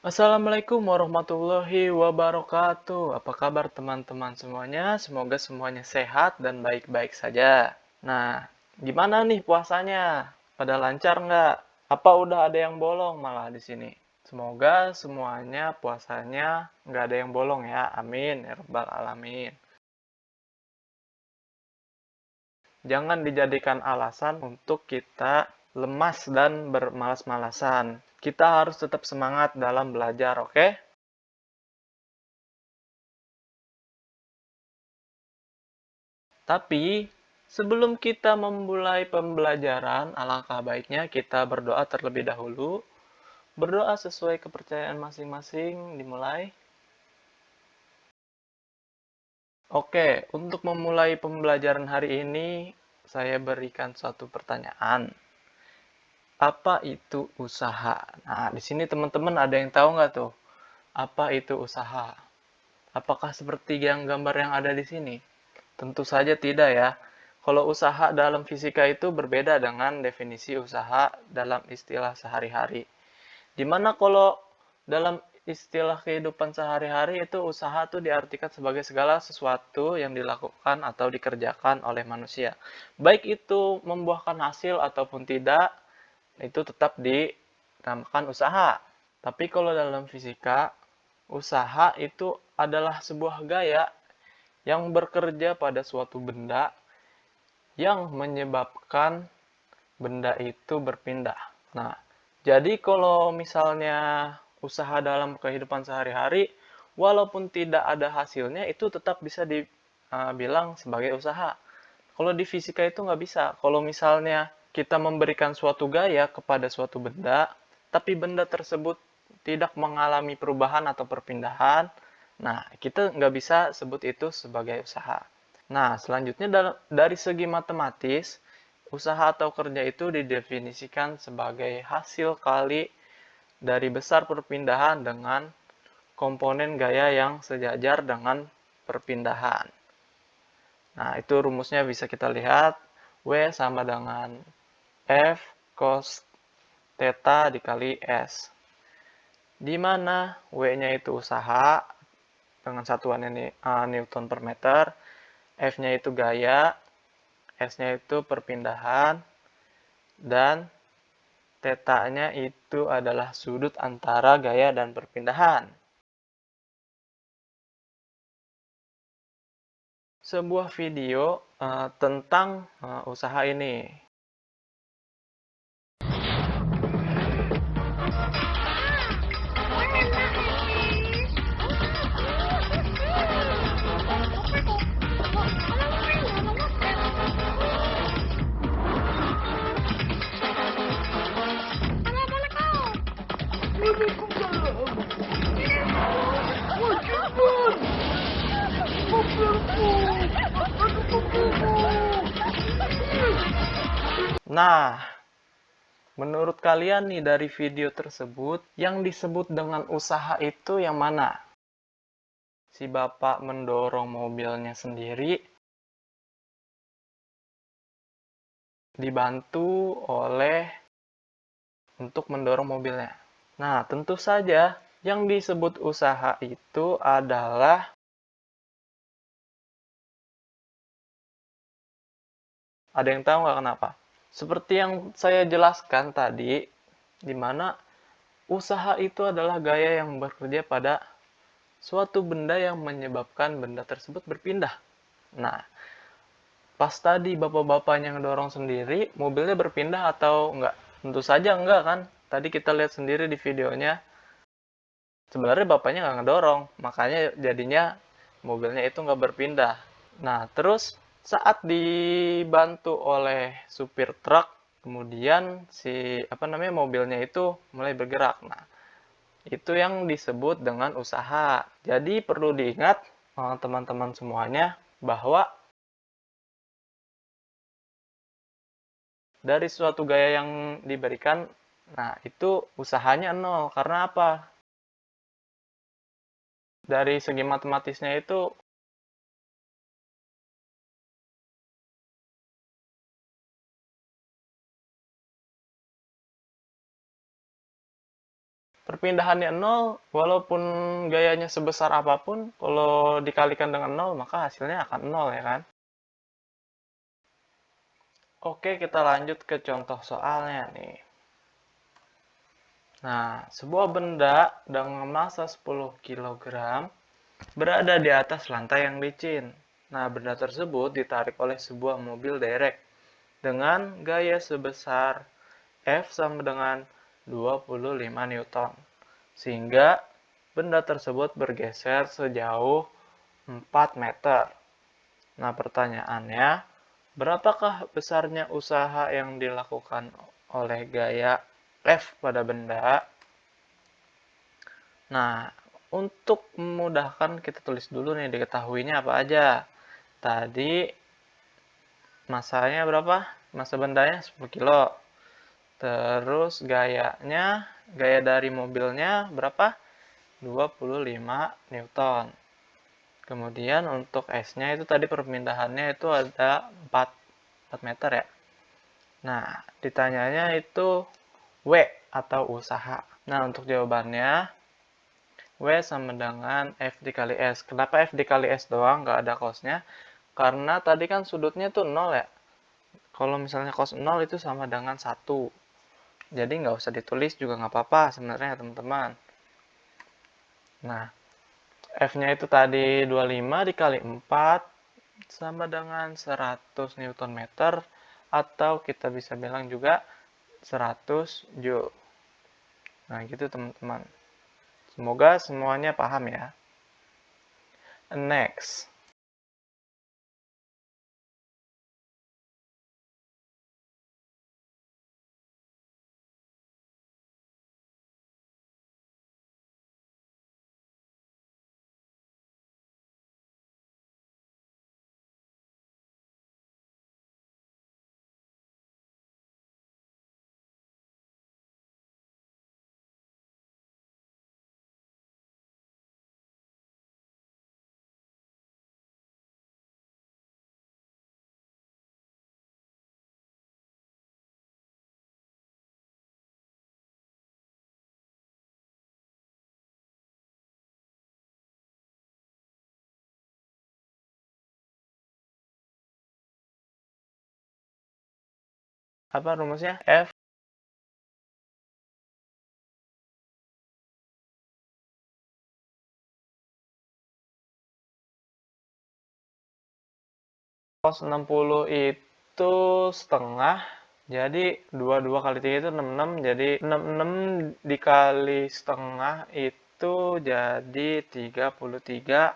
Assalamualaikum warahmatullahi wabarakatuh. Apa kabar teman-teman semuanya? Semoga semuanya sehat dan baik-baik saja. Nah, gimana nih puasanya? Pada lancar nggak? Apa udah ada yang bolong malah di sini? Semoga semuanya puasanya nggak ada yang bolong ya. Amin ya rabbal alamin. Jangan dijadikan alasan untuk kita lemas dan bermalas-malasan. Kita harus tetap semangat dalam belajar, oke? Tapi sebelum kita memulai pembelajaran, alangkah baiknya kita berdoa terlebih dahulu. Berdoa sesuai kepercayaan masing-masing dimulai. Oke, untuk memulai pembelajaran hari ini, saya berikan suatu pertanyaan. Apa itu usaha? Nah, di sini teman-teman ada yang tahu nggak tuh? Apa itu usaha? Apakah seperti yang gambar yang ada di sini? Tentu saja tidak ya. Kalau usaha dalam fisika itu berbeda dengan definisi usaha dalam istilah sehari-hari. Dimana kalau dalam istilah kehidupan sehari-hari itu usaha itu diartikan sebagai segala sesuatu yang dilakukan atau dikerjakan oleh manusia. Baik itu membuahkan hasil ataupun tidak, itu tetap dinamakan usaha. Tapi kalau dalam fisika, usaha itu adalah sebuah gaya yang bekerja pada suatu benda yang menyebabkan benda itu berpindah. Nah, jadi kalau misalnya usaha dalam kehidupan sehari-hari, walaupun tidak ada hasilnya, itu tetap bisa dibilang sebagai usaha. Kalau di fisika itu nggak bisa. Kalau misalnya kita memberikan suatu gaya kepada suatu benda, tapi benda tersebut tidak mengalami perubahan atau perpindahan, nah kita nggak bisa sebut itu sebagai usaha. Nah, selanjutnya dari segi matematis, usaha atau kerja itu didefinisikan sebagai hasil kali dari besar perpindahan dengan komponen gaya yang sejajar dengan perpindahan. Nah, itu rumusnya bisa kita lihat. W sama dengan F cos theta dikali S. Di mana W-nya itu usaha dengan satuan ini Newton per meter, F-nya itu gaya, S-nya itu perpindahan, dan theta-nya itu adalah sudut antara gaya dan perpindahan. Sebuah video tentang usaha ini. Nah, menurut kalian nih dari video tersebut, yang disebut dengan usaha itu yang mana? Si bapak mendorong mobilnya sendiri, dibantu oleh untuk mendorong mobilnya. Nah, tentu saja yang disebut usaha itu adalah ada yang tahu nggak kenapa? Seperti yang saya jelaskan tadi, di mana usaha itu adalah gaya yang bekerja pada suatu benda yang menyebabkan benda tersebut berpindah. Nah, pas tadi bapak-bapaknya ngedorong sendiri, mobilnya berpindah atau enggak? Tentu saja enggak kan? Tadi kita lihat sendiri di videonya, sebenarnya bapaknya nggak ngedorong, makanya jadinya mobilnya itu nggak berpindah. Nah, terus saat dibantu oleh supir truk, kemudian si mobilnya itu mulai bergerak. Nah, itu yang disebut dengan usaha. Jadi perlu diingat teman-teman semuanya bahwa dari suatu gaya yang diberikan, nah itu usahanya nol. Karena apa? Dari segi matematisnya itu perpindahannya nol, walaupun gayanya sebesar apapun, kalau dikalikan dengan nol, maka hasilnya akan nol, ya kan? Oke, kita lanjut ke contoh soalnya nih. Nah, sebuah benda dengan massa 10 kg berada di atas lantai yang licin. Nah, benda tersebut ditarik oleh sebuah mobil derek dengan gaya sebesar F sama dengan 25 Newton. Sehingga benda tersebut bergeser sejauh 4 meter. Nah, pertanyaannya, berapakah besarnya usaha yang dilakukan oleh gaya F pada benda? Nah, untuk memudahkan kita tulis dulu nih diketahuinya apa aja. Tadi masanya berapa? Massa bendanya 10 kilo. Terus gaya dari mobilnya berapa? 25 Newton. Kemudian untuk S-nya itu tadi perpindahannya itu ada 4 meter ya. Nah, ditanyanya itu W atau usaha. Nah, untuk jawabannya W sama dengan F dikali S. Kenapa F dikali S doang, nggak ada cos-nya? Karena tadi kan sudutnya tuh 0 ya. Kalau misalnya cos 0 itu sama dengan 1. Jadi nggak usah ditulis juga nggak apa-apa sebenarnya teman-teman. Nah, F-nya itu tadi 25 dikali 4 sama dengan 100 Newton meter, atau kita bisa bilang juga 100 Joule. Nah, gitu teman-teman. Semoga semuanya paham ya. Next. Apa rumusnya? F cos 60 itu setengah. Jadi 22 kali 3 itu 66. Jadi 66 dikali setengah itu jadi 33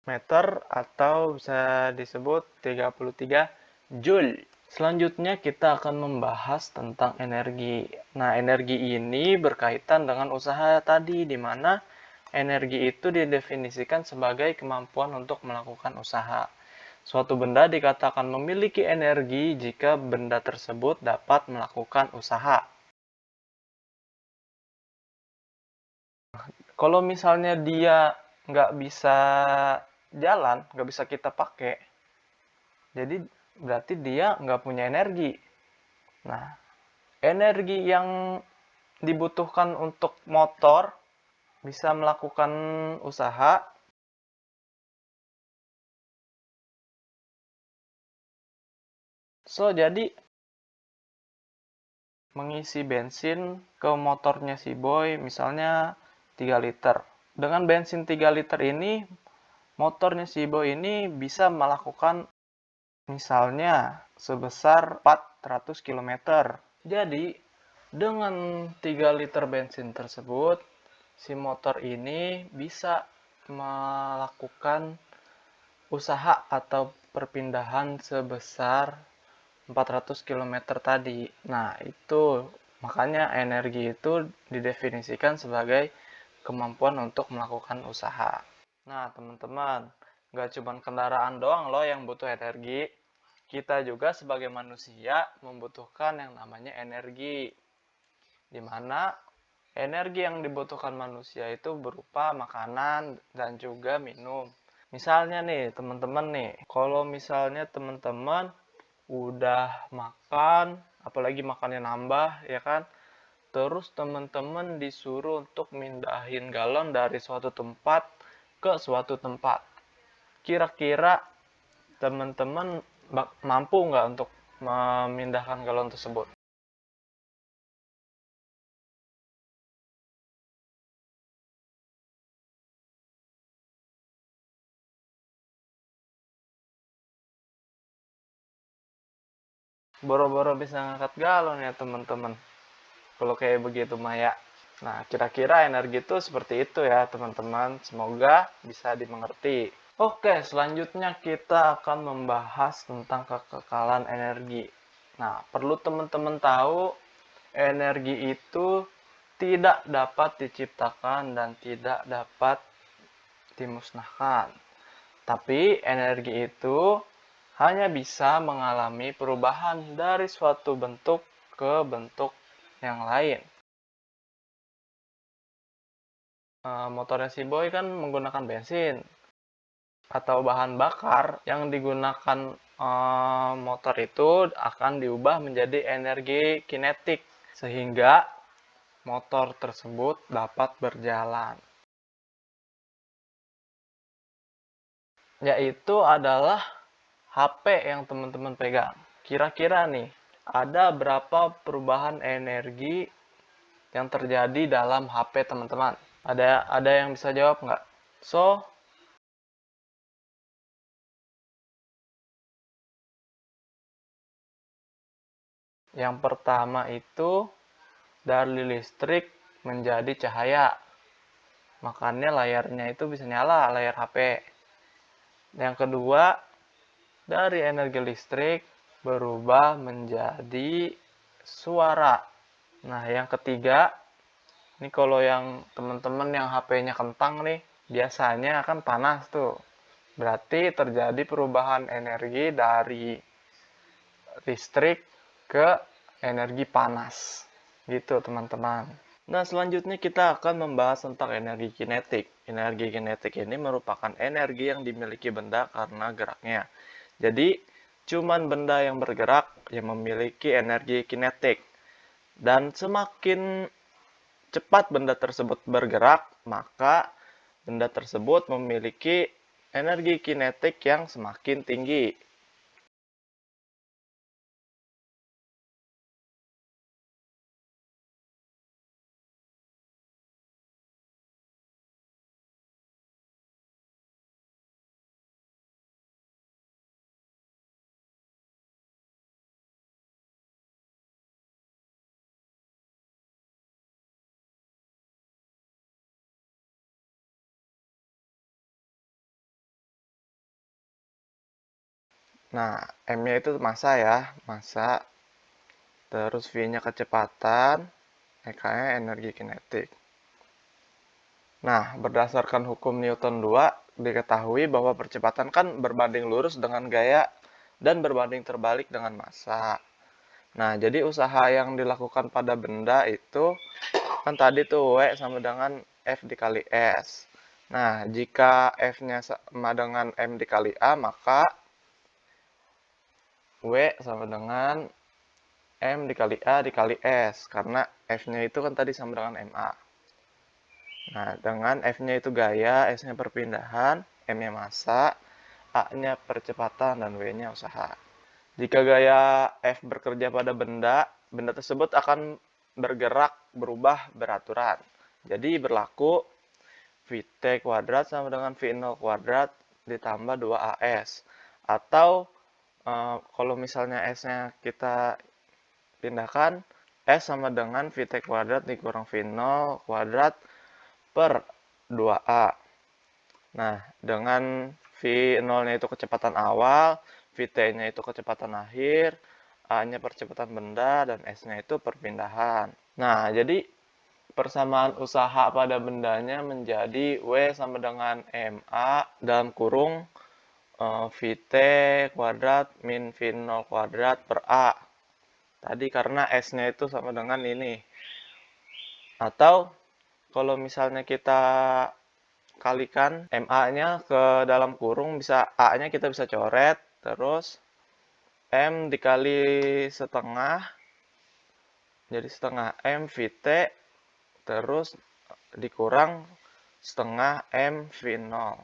meter, atau bisa disebut 33 Joule. Selanjutnya kita akan membahas tentang energi. Nah, energi ini berkaitan dengan usaha tadi, di mana energi itu didefinisikan sebagai kemampuan untuk melakukan usaha. Suatu benda dikatakan memiliki energi jika benda tersebut dapat melakukan usaha. Kalau misalnya dia nggak bisa jalan, nggak bisa kita pakai, jadi berarti dia nggak punya energi. Nah, energi yang dibutuhkan untuk motor bisa melakukan usaha. Jadi mengisi bensin ke motornya si boy misalnya 3 liter. Dengan bensin 3 liter ini, motornya si boy ini bisa melakukan misalnya sebesar 400 km. Jadi, dengan 3 liter bensin tersebut, si motor ini bisa melakukan usaha atau perpindahan sebesar 400 km tadi. Nah, itu makanya energi itu didefinisikan sebagai kemampuan untuk melakukan usaha. Nah, teman-teman, nggak cuma kendaraan doang loh yang butuh energi. Kita juga sebagai manusia membutuhkan yang namanya energi. Di mana energi yang dibutuhkan manusia itu berupa makanan dan juga minum. Misalnya nih, teman-teman nih, kalau misalnya teman-teman udah makan, apalagi makannya nambah, ya kan? terus teman-teman disuruh untuk mindahin galon dari suatu tempat ke suatu tempat. Kira-kira teman-teman mampu nggak untuk memindahkan galon tersebut? Boro-boro bisa ngangkat galon ya teman-teman. Kalau kayak begitu Maya. Nah, kira-kira energi itu seperti itu ya teman-teman. Semoga bisa dimengerti. Oke, selanjutnya kita akan membahas tentang kekekalan energi. Nah, perlu teman-teman tahu, energi itu tidak dapat diciptakan dan tidak dapat dimusnahkan. Tapi energi itu hanya bisa mengalami perubahan dari suatu bentuk ke bentuk yang lain. Motornya si Boy kan menggunakan bensin atau bahan bakar yang digunakan motor itu akan diubah menjadi energi kinetik sehingga motor tersebut dapat berjalan. Yaitu adalah HP yang teman-teman pegang. Kira-kira nih, ada berapa perubahan energi yang terjadi dalam HP teman-teman? Ada yang bisa jawab nggak? So, yang pertama itu dari listrik menjadi cahaya. Makanya layarnya itu bisa nyala, layar HP. Yang kedua, dari energi listrik berubah menjadi suara. Nah, yang ketiga, ini kalau yang teman-teman yang HP-nya kentang nih, biasanya akan panas tuh. Berarti terjadi perubahan energi dari listrik ke energi panas. Gitu, teman-teman. Nah, selanjutnya kita akan membahas tentang energi kinetik. Energi kinetik ini merupakan energi yang dimiliki benda karena geraknya. Jadi, cuman benda yang bergerak yang memiliki energi kinetik. Dan semakin cepat benda tersebut bergerak, maka benda tersebut memiliki energi kinetik yang semakin tinggi. Nah, M-nya itu massa ya, massa. Terus V-nya kecepatan, E-nya energi kinetik. Nah, berdasarkan hukum Newton 2, diketahui bahwa percepatan kan berbanding lurus dengan gaya dan berbanding terbalik dengan massa. Nah, jadi usaha yang dilakukan pada benda itu kan tadi tuh W sama dengan F dikali S. Nah, jika F-nya sama dengan M dikali A, maka W sama dengan M dikali A dikali S. Karena F-nya itu kan tadi sama dengan MA. Nah, dengan F-nya itu gaya, S-nya perpindahan, M-nya massa, A-nya percepatan, dan W-nya usaha. Jika gaya F bekerja pada benda, benda tersebut akan bergerak, berubah, beraturan. Jadi berlaku Vt kuadrat sama dengan V0 kuadrat ditambah 2AS. Atau kalau misalnya S-nya kita pindahkan, S sama dengan Vt kuadrat dikurang V0 kuadrat per 2A. Nah, dengan V0-nya itu kecepatan awal, Vt-nya itu kecepatan akhir, A-nya percepatan benda, dan S-nya itu perpindahan. Nah, jadi persamaan usaha pada bendanya menjadi W sama dengan MA dalam kurung Vt kuadrat min V0 kuadrat per A. Tadi karena S-nya itu sama dengan ini. Atau kalau misalnya kita kalikan MA-nya ke dalam kurung, bisa A-nya kita bisa coret, terus M dikali setengah Jadi setengah M VT terus dikurang setengah M V0.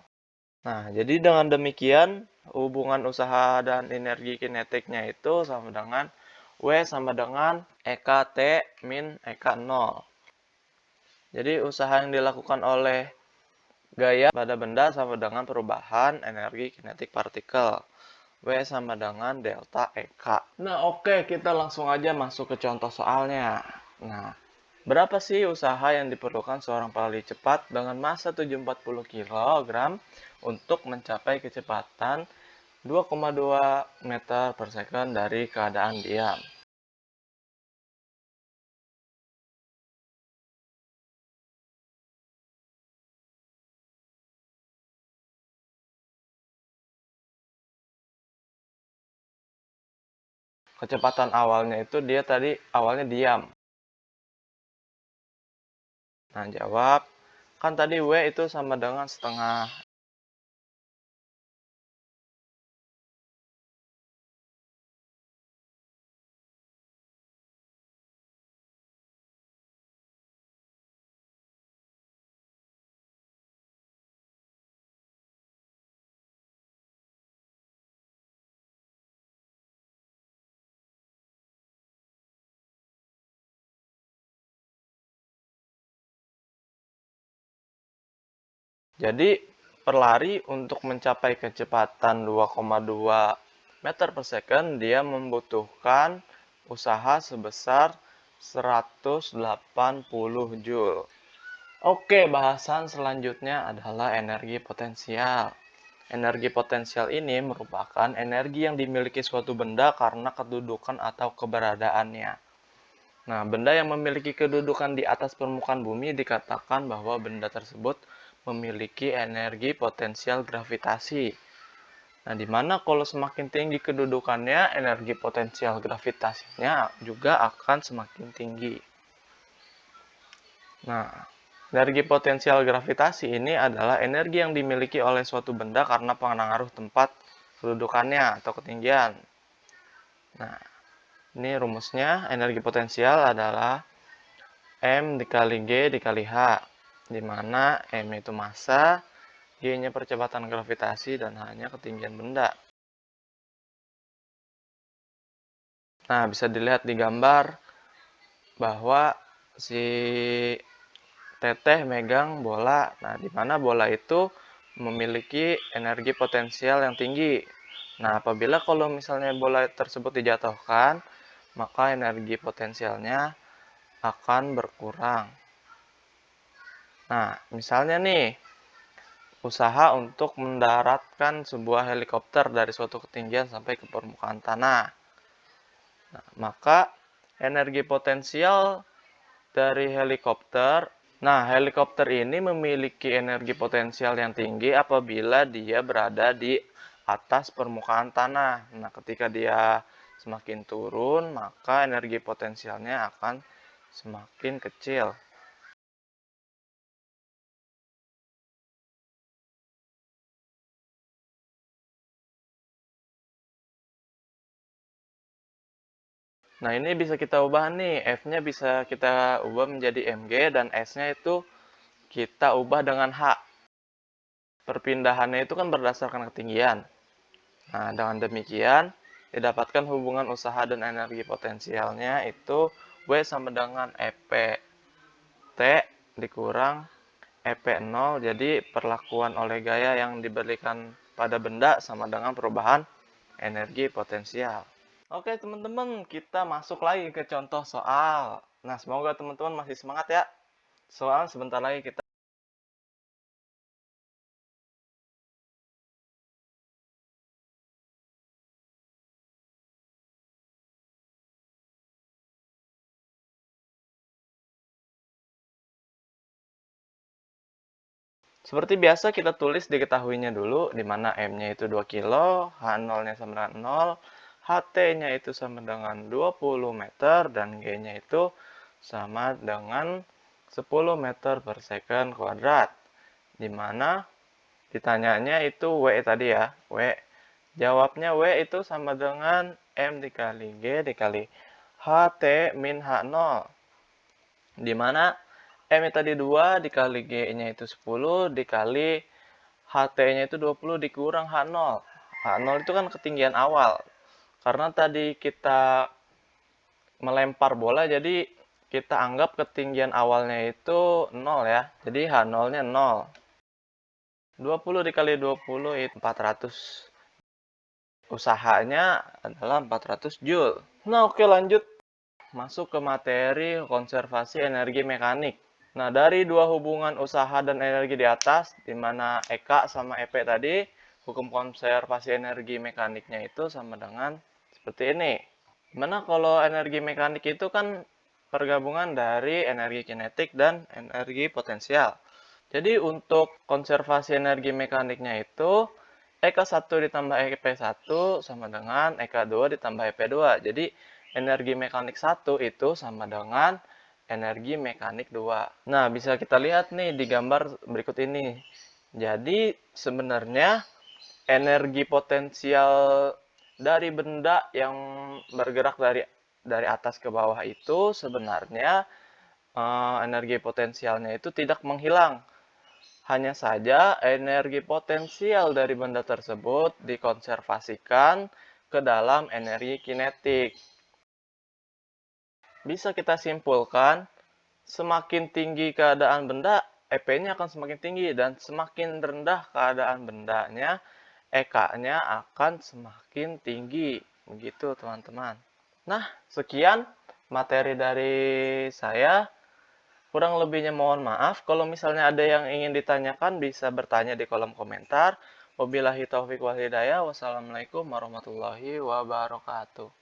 Nah, jadi dengan demikian hubungan usaha dan energi kinetiknya itu sama dengan W sama dengan EKT min EK0. Jadi usaha yang dilakukan oleh gaya pada benda sama dengan perubahan energi kinetik partikel. W sama dengan delta EK. Nah, oke, kita langsung aja masuk ke contoh soalnya. Nah, berapa sih usaha yang diperlukan seorang pelari cepat dengan massa 740 kg untuk mencapai kecepatan 2,2 meter per second dari keadaan diam? Kecepatan awalnya itu dia tadi awalnya diam. Nah, jawab. Kan tadi W itu sama dengan setengah. Jadi, pelari untuk mencapai kecepatan 2,2 meter per second, dia membutuhkan usaha sebesar 180 Joule. Oke, bahasan selanjutnya adalah energi potensial. Energi potensial ini merupakan energi yang dimiliki suatu benda karena kedudukan atau keberadaannya. Nah, benda yang memiliki kedudukan di atas permukaan bumi dikatakan bahwa benda tersebut memiliki energi potensial gravitasi. Nah, di mana kalau semakin tinggi kedudukannya, energi potensial gravitasinya juga akan semakin tinggi. Nah, energi potensial gravitasi ini adalah energi yang dimiliki oleh suatu benda karena pengaruh tempat kedudukannya atau ketinggian. Nah, ini rumusnya, energi potensial adalah M dikali G dikali H, di mana M itu massa, G-nya percepatan gravitasi, dan H-nya ketinggian benda. Nah, bisa dilihat di gambar bahwa si Teteh megang bola. Nah, di mana bola itu memiliki energi potensial yang tinggi. Nah, apabila kalau misalnya bola tersebut dijatuhkan, maka energi potensialnya akan berkurang. Nah, misalnya nih, usaha untuk mendaratkan sebuah helikopter dari suatu ketinggian sampai ke permukaan tanah. Nah, maka energi potensial dari helikopter. Nah, helikopter ini memiliki energi potensial yang tinggi apabila dia berada di atas permukaan tanah. Nah, ketika dia semakin turun, maka energi potensialnya akan semakin kecil. Nah, ini bisa kita ubah nih. F-nya bisa kita ubah menjadi mg dan S-nya itu kita ubah dengan H. Perpindahannya itu kan berdasarkan ketinggian. Nah, dengan demikian, didapatkan hubungan usaha dan energi potensialnya itu W sama dengan EP T dikurang EP0. Jadi, perlakuan oleh gaya yang diberikan pada benda sama dengan perubahan energi potensial. Oke, teman-teman, kita masuk lagi ke contoh soal. Nah, semoga teman-teman masih semangat ya. Soal sebentar lagi kita. Seperti biasa kita tulis diketahuinya dulu, di mana M-nya itu 2 kilo, H0-nya sama dengan 0, HT-nya itu sama dengan 20 meter, dan G-nya itu sama dengan 10 meter per second kuadrat. Di mana ditanyanya itu W tadi ya, W. Jawabnya W itu sama dengan M dikali G dikali HT min H0. Di mana M tadi 2 dikali G-nya itu 10 dikali HT-nya itu 20 dikurang H0. H0 itu kan ketinggian awal. Karena tadi kita melempar bola, jadi kita anggap ketinggian awalnya itu 0 ya. Jadi H0-nya 0. 20 dikali 20 itu 400. Usahanya adalah 400 Joule. Nah, oke, lanjut. Masuk ke materi konservasi energi mekanik. Nah, dari dua hubungan usaha dan energi di atas, di mana EK sama EP tadi, hukum konservasi energi mekaniknya itu sama dengan seperti ini. Dimana kalau energi mekanik itu kan pergabungan dari energi kinetik dan energi potensial. Jadi untuk konservasi energi mekaniknya itu EK1 ditambah EP1 sama dengan EK2 ditambah EP2. Jadi energi mekanik 1 itu sama dengan energi mekanik 2. Nah, bisa kita lihat nih di gambar berikut ini. Jadi sebenarnya energi potensial dari benda yang bergerak dari atas ke bawah itu sebenarnya energi potensialnya itu tidak menghilang. Hanya saja energi potensial dari benda tersebut dikonservasikan ke dalam energi kinetik. Bisa kita simpulkan, semakin tinggi keadaan benda, EP-nya akan semakin tinggi, dan semakin rendah keadaan bendanya, EK-nya akan semakin tinggi. Begitu, teman-teman. Nah, sekian materi dari saya. Kurang lebihnya mohon maaf. Kalau misalnya ada yang ingin ditanyakan, bisa bertanya di kolom komentar. Wabillahi taufiq wal hidayah. Wassalamualaikum warahmatullahi wabarakatuh.